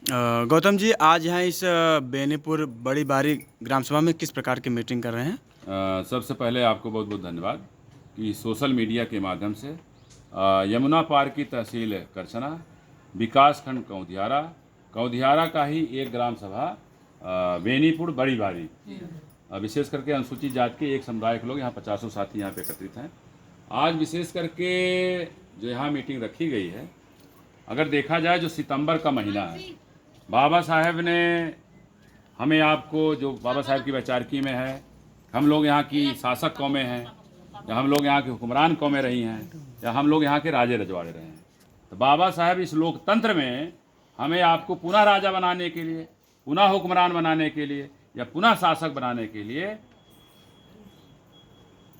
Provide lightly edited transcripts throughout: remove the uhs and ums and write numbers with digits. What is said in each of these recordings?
गौतम जी, आज यहाँ इस बेनीपुर बड़ी बारी ग्राम सभा में किस प्रकार की मीटिंग कर रहे हैं? सबसे पहले आपको बहुत बहुत धन्यवाद कि सोशल मीडिया के माध्यम से यमुना पार की तहसील करछना, विकास खंड कौंधियारा, कौंधियारा का ही एक ग्राम सभा बेनीपुर बड़ी बारी, विशेष करके अनुसूचित जाति के एक समुदाय के लोग यहाँ 50 साथी यहाँ पे एकत्रित हैं। आज विशेष करके जो यहाँ मीटिंग रखी गई है, अगर देखा जाए जो सितंबर का महीना है, बाबा साहेब ने हमें आपको जो बाबा साहेब की वैचारिकी में है, हम लोग यहाँ की शासक कौमें हैं या हम लोग यहाँ की हुक्मरान कौमें रही हैं या हम लोग यहाँ के राजे रजवाड़े रहे हैं, तो बाबा साहेब इस लोकतंत्र में हमें आपको पुनः राजा बनाने के लिए, पुनः हुक्मरान बनाने के लिए या पुनः शासक बनाने के लिए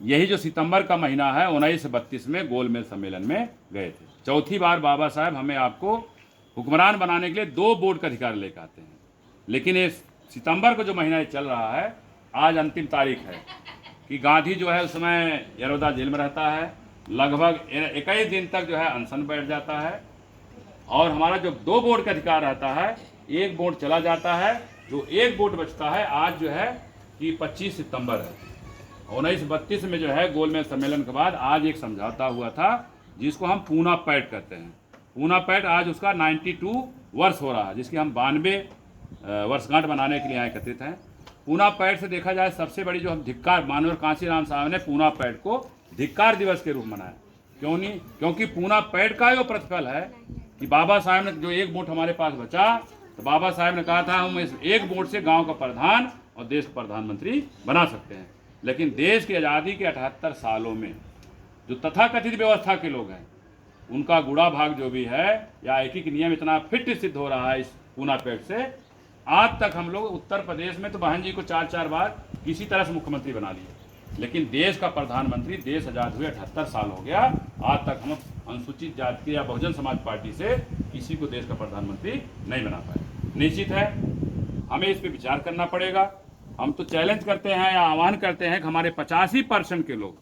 यही जो सितंबर का महीना है 1932 में गोलमेज सम्मेलन में गए थे। चौथी बार बाबा साहेब हमें आपको हुक्मरान बनाने के लिए 2 वोट का अधिकार लेकर आते हैं। लेकिन ये सितंबर को जो महीना चल रहा है, आज अंतिम तारीख है कि गांधी जो है उस समय यरोदा जेल में रहता है, लगभग 21 दिन तक जो है अनशन बैठ जाता है और हमारा जो 2 वोट का अधिकार रहता है, 1 वोट चला जाता है, जो 1 वोट बचता है आज जो है कि 25 सितंबर है 1932 में जो है गोलमेज सम्मेलन के बाद आज एक समझौता हुआ था जिसको हम पूना पैक्ट कहते हैं। पूना पैक्ट आज उसका 92 वर्ष हो रहा है, जिसकी हम 92 वर्षगांठ बनाने के लिए यहाँ एकत्रित हैं। पूना पैक्ट से देखा जाए सबसे बड़ी जो हम धिक्कार, मानवर कांशीराम साहब ने पूना पैक्ट को धिक्कार दिवस के रूप में मनाया। क्यों नहीं? क्योंकि पूना पैक्ट का जो प्रतिफल है कि बाबा साहब ने जो 1 वोट हमारे पास बचा, तो बाबा साहब ने कहा था हम इस 1 वोट से गाँव का प्रधान और देश का प्रधानमंत्री बना सकते हैं। लेकिन देश की आज़ादी के 78 सालों में जो तथाकथित व्यवस्था के लोग हैं, उनका गुड़ा भाग जो भी है या एकीकृत नियम इतना फिट सिद्ध हो रहा है इस पूना पैक्ट से, आज तक हम लोग उत्तर प्रदेश में तो बहन जी को 4-4 बार किसी तरह से मुख्यमंत्री बना लिए, लेकिन देश का प्रधानमंत्री, देश आज़ाद हुए 78 साल हो गया, आज तक हम अनुसूचित जाति या बहुजन समाज पार्टी से किसी को देश का प्रधानमंत्री नहीं बना पाए। निश्चित है हमें इस पर विचार करना पड़ेगा। हम तो चैलेंज करते हैं या आह्वान करते हैं कि हमारे 85% के लोग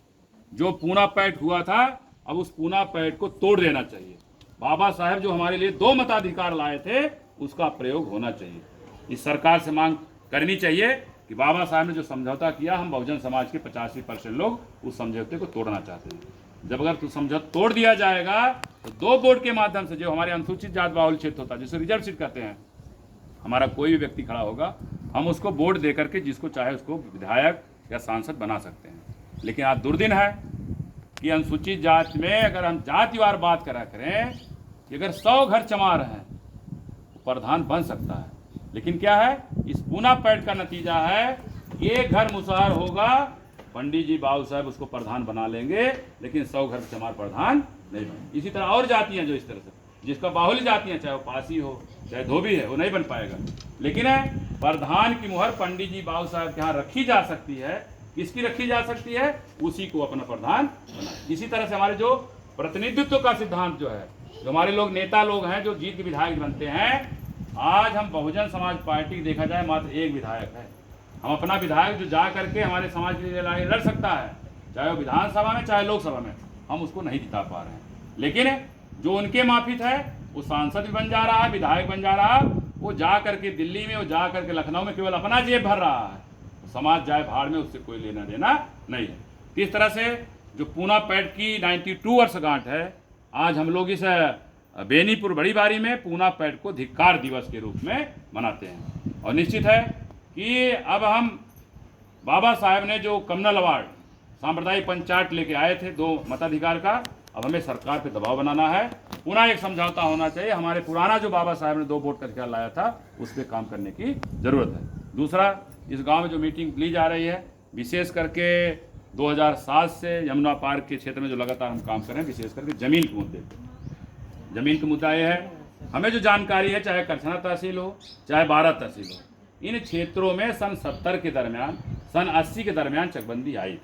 जो पूना पैक्ट हुआ था, अब उस पूना पैक्ट को तोड़ देना चाहिए। बाबा साहेब जो हमारे लिए 2 मताधिकार लाए थे, उसका प्रयोग होना चाहिए। इस सरकार से मांग करनी चाहिए कि बाबा साहब ने जो समझौता किया, हम बहुजन समाज के 85% लोग उस समझौते को तोड़ना चाहते हैं। जब अगर समझौता तोड़ दिया जाएगा तो 2 वोट के माध्यम से जो हमारे अनुसूचित जाति बाहुल क्षेत्र होता है, जिसे रिजर्व सीट कहते हैं, हमारा कोई भी व्यक्ति खड़ा होगा, हम उसको वोट दे करके जिसको चाहे उसको विधायक या सांसद बना सकते हैं। लेकिन आज दुर्दिन है कि अनुसूचित जाति में अगर हम जातिवार बात करें कि अगर 100 घर चमार हैं तो प्रधान बन सकता है, लेकिन क्या है, इस पूना पैक्ट का नतीजा है 1 घर मुसहर होगा, पंडित जी बाबू साहब उसको प्रधान बना लेंगे, लेकिन 100 घर चमार प्रधान नहीं बने। इसी तरह और जातियां जो इस तरह से जिसका बाहुल्य जातियां, चाहे वो पासी हो चाहे धोबी है, वो नहीं बन पाएगा। लेकिन प्रधान की मुहर पंडित जी बाबू साहब के यहाँ रखी जा सकती है। किसकी रखी जा सकती है? उसी को अपना प्रधान बनाए। इसी तरह से हमारे जो प्रतिनिधित्व का सिद्धांत जो है, जो हमारे लोग नेता लोग हैं जो जीत के विधायक बनते हैं, आज हम बहुजन समाज पार्टी देखा जाए मात्र 1 विधायक है। हम अपना विधायक जो जा करके हमारे समाज के लिए लड़ सकता है, चाहे वो विधानसभा में चाहे लोकसभा में, हम उसको नहीं जिता पा रहे हैं। लेकिन जो उनके माफिक है वो सांसद भी बन जा रहा है, विधायक बन जा रहा है, वो जा करके दिल्ली में, वो जा करके लखनऊ में केवल अपना जेब भर रहा है, समाज जाए भाड़ में, उससे कोई लेना देना नहीं है। इस तरह से जो पूना पैक्ट की 92 वर्षगांठ है, आज हम लोग इस बेनीपुर बड़ी बारी में पूना पैक्ट को धिक्कार दिवस के रूप में मनाते हैं। और निश्चित है कि अब हम बाबा साहेब ने जो कम्युनल अवार्ड सांप्रदायिक पंचायत लेके आए थे 2 मताधिकार का, अब हमें सरकार पे दबाव बनाना है, पुनः एक समझौता होना चाहिए। हमारे पुराना जो बाबा साहब ने 2 वोट का अधिकार लाया था, उस पर काम करने की जरूरत है। दूसरा, इस गांव में जो मीटिंग ली जा रही है, विशेष करके 2007 से यमुना पार के क्षेत्र में जो लगातार हम काम कर रहे हैं, विशेष करके जमीन के मुद्दे पर। जमीन का मुद्दा ये है, हमें जो जानकारी है, चाहे करछना तहसील हो चाहे 12 तहसील हो, इन क्षेत्रों में सन 70 के दरमियान, सन 80 के दरमियान चकबंदी आई थी।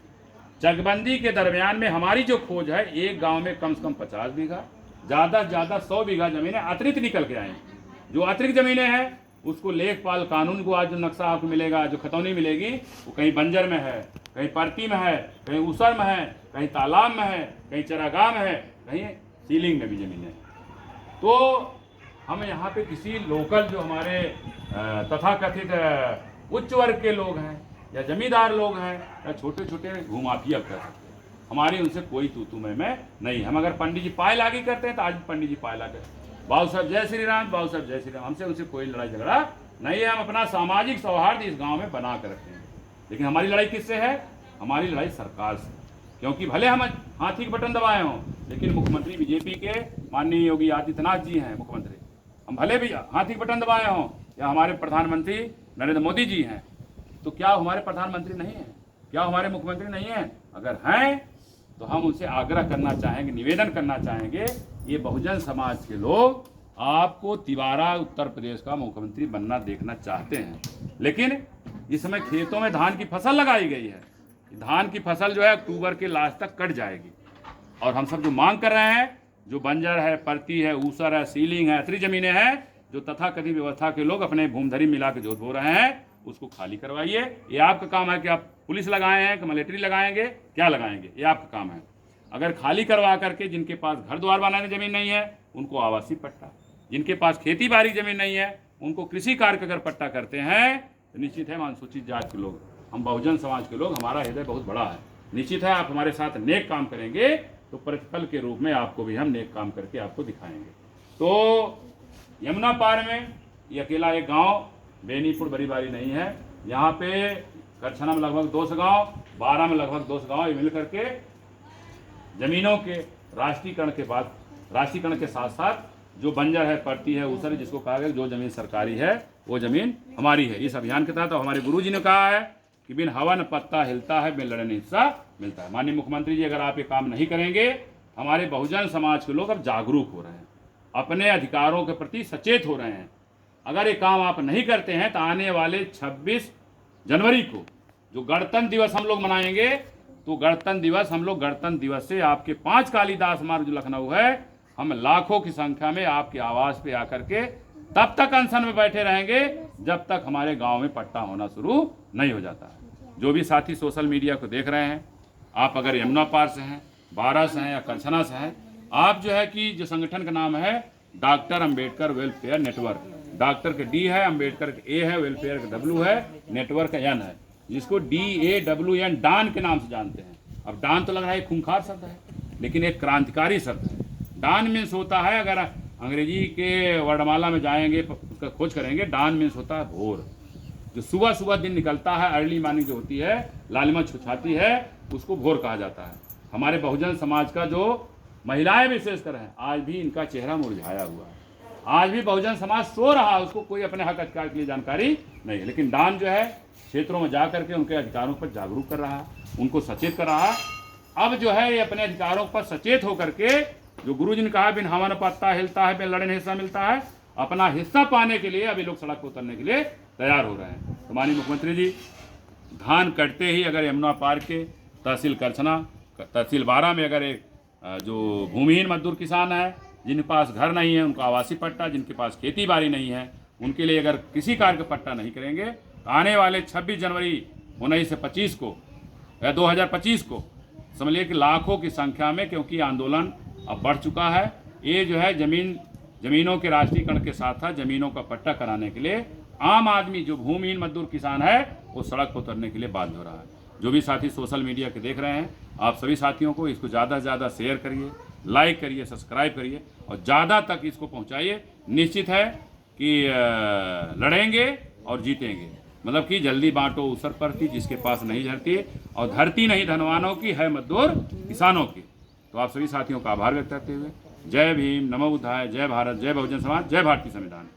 चकबंदी के दरमियान में हमारी जो खोज है, एक गांव में कम से कम 50 बीघा, ज़्यादा से ज़्यादा 100 बीघा ज़मीनें अतिरिक्त निकल के आएँ। जो अतिरिक्त ज़मीनें हैं उसको लेखपाल कानून को, आज जो नक्शा आपको मिलेगा, जो खतौनी मिलेगी, वो कहीं बंजर में है, कहीं परती में है, कहीं ऊसर में है, कहीं तालाब में है, कहीं चरागाह में है, कहीं सीलिंग में भी ज़मीन है। तो हम यहाँ पे किसी लोकल जो हमारे तथाकथित उच्च वर्ग के लोग हैं या जमींदार लोग हैं या छोटे छोटे भूमाफिया कर सकते हैं, हमारी उनसे कोई तू मैं नहीं। हम अगर पंडित जी पाए लागी करते हैं तो आज भी पंडित जी पाए लागे, बाबू साहब जय श्री राम, बाबू साहब जय श्री राम, हमसे उनसे कोई लड़ाई झगड़ा नहीं है। हम अपना सामाजिक सौहार्द इस गांव में बना कर रखते हैं। लेकिन हमारी लड़ाई किससे है? हमारी लड़ाई सरकार से, क्योंकि भले हम हाथी के बटन दबाए हों, लेकिन मुख्यमंत्री बीजेपी के माननीय योगी आदित्यनाथ जी हैं मुख्यमंत्री। हम भले भी हाथी के बटन दबाए हों या हमारे प्रधानमंत्री नरेंद्र मोदी जी हैं, तो क्या हमारे प्रधानमंत्री नहीं हैं? क्या हमारे मुख्यमंत्री नहीं हैं? अगर हैं तो हम उनसे आग्रह करना चाहेंगे, निवेदन करना चाहेंगे, ये बहुजन समाज के लोग आपको तिवारा उत्तर प्रदेश का मुख्यमंत्री बनना देखना चाहते हैं। लेकिन इस समय खेतों में धान की फसल लगाई गई है, धान की फसल जो है अक्टूबर के लास्ट तक कट जाएगी। और हम सब जो मांग कर रहे हैं, जो बंजर है, परती है, ऊसर है, सीलिंग है, अतरी जमीनें हैं, जो तथाकथित व्यवस्था के लोग अपने भूमधरी मिला के जोत बो रहे हैं, उसको खाली करवाइए। ये आपका काम है कि आप पुलिस लगाए हैं कि मिलिट्री लगाएंगे, क्या लगाएंगे, ये आपका काम है। अगर खाली करवा करके जिनके पास घर द्वार बनाने जमीन नहीं है उनको आवासीय पट्टा, जिनके पास खेती बाड़ी जमीन नहीं है उनको कृषि कार्य का अगर पट्टा करते हैं तो निश्चित है अनुसूचित जाति के लोग, हम बहुजन समाज के लोग, हमारा हृदय बहुत बड़ा है, निश्चित है आप हमारे साथ नेक काम करेंगे तो प्रतिफल के रूप में आपको भी हम नेक काम करके आपको दिखाएंगे। तो यमुना पार में ये अकेला एक गांव बेनीपुर बड़ी-बारी नहीं है, यहाँ पे करछना में लगभग 200 गांव, 12 में लगभग 200 गांव, ये मिल करके जमीनों के राष्ट्रीयकरण के बाद, राष्ट्रीयकरण के साथ साथ जो बंजर है, पड़ती है, ऊसर, जिसको कहा गया जो जमीन सरकारी है वो जमीन हमारी है। इस अभियान के तहत हमारे गुरुजी ने कहा है कि बिन हवन पत्ता हिलता है, बिन लड़ने हिस्सा मिलता है। माननीय मुख्यमंत्री जी, अगर आप ये काम नहीं करेंगे, हमारे बहुजन समाज के लोग अब जागरूक हो रहे हैं, अपने अधिकारों के प्रति सचेत हो रहे हैं। अगर ये काम आप नहीं करते हैं तो आने वाले 26 जनवरी को जो गणतंत्र दिवस हम लोग मनाएंगे, तो गणतंत्र दिवस से आपके 5 कालिदास मार्ग जो लखनऊ है, हम लाखों की संख्या में आपके आवास पे आकर के तब तक अनशन में बैठे रहेंगे जब तक हमारे गांव में पट्टा होना शुरू नहीं हो जाता है। जो भी साथी सोशल मीडिया को देख रहे हैं, आप अगर यमुना पार से हैं, बारा से हैं या करछना से हैं, आप जो है कि जो संगठन का नाम है doctor Ambedkar welfare network, doctor के डी है, अंबेडकर के ए है, वेलफेयर का डब्ल्यू है, नेटवर्क का एन है, जिसको DAWN डान के नाम से जानते हैं। अब डान तो लग रहा है खूंखार शब्द है, लेकिन एक क्रांतिकारी शब्द है। डान मीन्स होता है, अगर अंग्रेजी के वर्णमाला में जाएंगे, उसका खोज करेंगे, डान मीन्स होता है भोर, जो सुबह सुबह दिन निकलता है, अर्ली मॉर्निंग जो होती है, लालिमा छुछाती है, उसको भोर कहा जाता है। हमारे बहुजन समाज का जो महिलाएं विशेषकर हैं, आज भी इनका चेहरा मुरझाया हुआ है, आज भी बहुजन समाज सो रहा है, उसको कोई अपने हक अधिकार के लिए जानकारी नहीं है। लेकिन डान जो है क्षेत्रों में जा करके उनके अधिकारों पर जागरूक कर रहा है, उनको सचेत कर रहा है। अब जो है ये अपने अधिकारों पर सचेत होकर के, जो गुरुजी ने कहा बिन हवन पत्ता हिलता है, बिन लड़ने हिस्सा मिलता है, अपना हिस्सा पाने के लिए अभी लोग सड़क पर उतरने के लिए तैयार हो रहे हैं। तो माननीय मुख्यमंत्री जी, धान कटते ही अगर यमुना पार के तहसील करछना, तहसील बारा में अगर एक जो भूमिहीन मजदूर किसान है, जिनके पास घर नहीं है उनको आवासीय पट्टा, जिनके पास खेती बाड़ी नहीं है उनके लिए अगर किसी कार्य का पट्टा नहीं करेंगे तो आने वाले 26 जनवरी 1925 को या 2025 को समझिए कि लाखों की संख्या में, क्योंकि आंदोलन अब बढ़ चुका है, ये जो है जमीनों के राष्ट्रीयकरण के साथ साथ जमीनों का पट्टा कराने के लिए आम आदमी जो भूमिहीन मजदूर किसान है वो सड़क पर उतरने के लिए बाध्य हो रहा है। जो भी साथी सोशल मीडिया के देख रहे हैं, आप सभी साथियों को इसको ज़्यादा से ज़्यादा शेयर करिए, लाइक करिए, सब्सक्राइब करिए और ज़्यादा तक इसको पहुंचाइए। निश्चित है कि लड़ेंगे और जीतेंगे, मतलब कि जल्दी बांटो ऊसर परती, जिसके पास नहीं झरती, और धरती नहीं धनवानों की है मजदूर किसानों की। तो आप सभी साथियों का आभार व्यक्त करते हुए जय भीम, नमो बुद्धाय, जय भारत, जय बहुजन समाज, जय भारतीय संविधान।